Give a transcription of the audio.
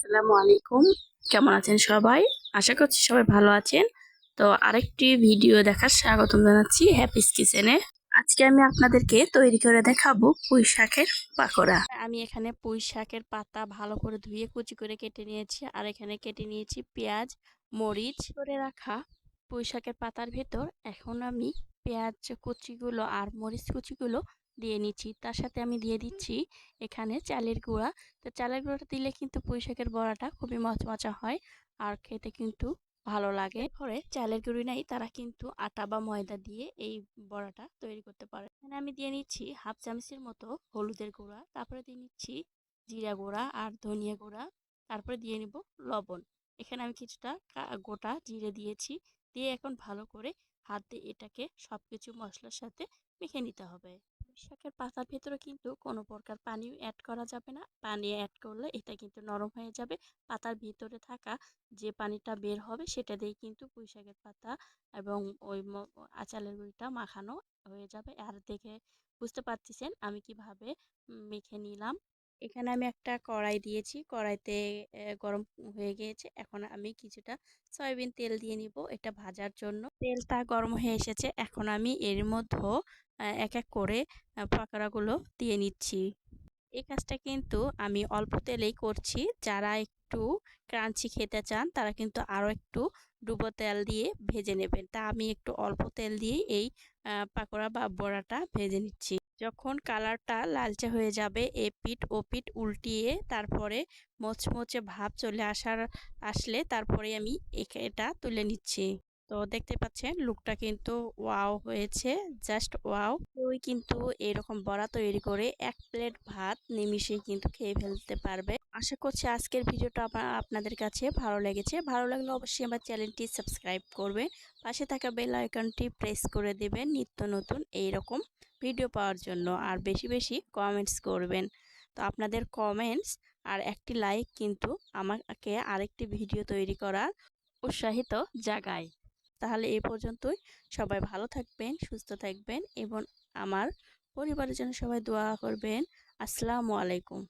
আসসালামু আলাইকুম। কেমন আছেন সবাই? আশা করছি সবাই ভালো আছেন। তো আরেকটি ভিডিও দেখার স্বাগতম জানাচ্ছি হ্যাপিস কিচেনে। আজকে আমি আপনাদেরকে তৈরি করে দেখাবো পুঁই শাকের পাকোড়া। আমি এখানে পুঁই শাকের পাতা ভালো করে ধুয়ে কুচি করে কেটে নিয়েছি, আর এখানে কেটে নিয়েছি পেঁয়াজ, মরিচ। করে রাখা পুঁই শাকের পাতার ভেতর এখন আমি পেঁয়াজ কুচিগুলো আর মরিচ কুচিগুলো দিয়ে নিচ্ছি। তার সাথে আমি দিয়ে দিচ্ছি এখানে চালের গুঁড়া। তো চালের গুঁড়োটা দিলে কিন্তু পুঁই শাকের বড়াটা খুবই মচমচা হয় আর খেতে কিন্তু ভালো লাগে। পরে চালের গুঁড়ি নাই তারা কিন্তু আটা বা ময়দা দিয়ে এই বড়াটা তৈরি করতে পারে। এখানে আমি দিয়ে নিচ্ছি হাফ চামচের মতো হলুদের গুঁড়া, তারপরে দিয়ে নিচ্ছি জিরা গুঁড়া আর ধনিয়া গুঁড়া, তারপরে দিয়ে নিব লবণ। এখানে আমি কিছুটা গোটা জিরে দিয়েছি, দিয়ে এখন ভালো করে হাত দিয়ে এটাকে সবকিছু মশলার সাথে মেখে নিতে হবে। শাকের পাতার ভেতরে কিন্তু কোনো প্রকার পানি অ্যাড করা যাবে না। পানি অ্যাড করলে এটা কিন্তু নরম হয়ে যাবে। পাতার ভিতরে থাকা যে পানিটা বের হবে সেটা দিয়ে কিন্তু পুঁই শাকের পাতা এবং ওই আচারের গুঁড়িটা মাখানো হয়ে যাবে। আর দেখে বুঝতে পারতেছেন আমি কিভাবে মেখে নিলাম। এখানে আমি একটা কড়াই দিয়েছি, কড়াইতে গরম হয়ে গিয়েছে। এখন আমি কিছুটা সয়াবিন তেল দিয়ে নিব এটা ভাজার জন্য। তেলটা গরম হয়ে এসেছে, এখন আমি এর মধ্যে এক এক করে পাকোড়াগুলো দিয়ে নিচ্ছি। এই কাজটা কিন্তু আমি অল্প তেলেই করছি। যারা একটু ক্রাঞ্চি খেতে চান তারা কিন্তু আরও একটু ডুবো তেল দিয়ে ভেজে নেবেন। তা আমি একটু অল্প তেল দিয়ে এই পাকোড়া বা বড়াটা ভেজে নিচ্ছি। যখন কালারটা লালচে হয়ে যাবে এপিঠ ওপিঠ উল্টিয়ে তারপরে মচমচে ভাব চলে আসলে তারপরে আমি এটা তুলে নিচ্ছি। তো দেখতে পাচ্ছেন লুকটা কিন্তু ওয়াও হয়েছে, জাস্ট ওয়াও। কেউই কিন্তু এরকম বড়া তৈরি করে এক প্লেট ভাত নিমিশেই কিন্তু খেয়ে ফেলতে পারবে। আশা করছি আজকের ভিডিওটা আপনাদের কাছে ভালো লেগেছে। ভালো লাগলে অবশ্যই আমার চ্যানেলটি সাবস্ক্রাইব করবে, পাশে থাকা বেল আইকনটি প্রেস করে দেবেন নিত্য নতুন এইরকম ভিডিও পাওয়ার জন্য। আর বেশি বেশি কমেন্টস করবেন। তো আপনাদের কমেন্টস আর একটি লাইক কিন্তু আমাকে আরেকটি ভিডিও তৈরি করার উৎসাহিত জাগায়। তাহলে এই পর্যন্তই। সবাই ভালো থাকবেন, সুস্থ থাকবেন এবং আমার পরিবারের জন্য সবাই দোয়া করবেন। আসসালামু আলাইকুম।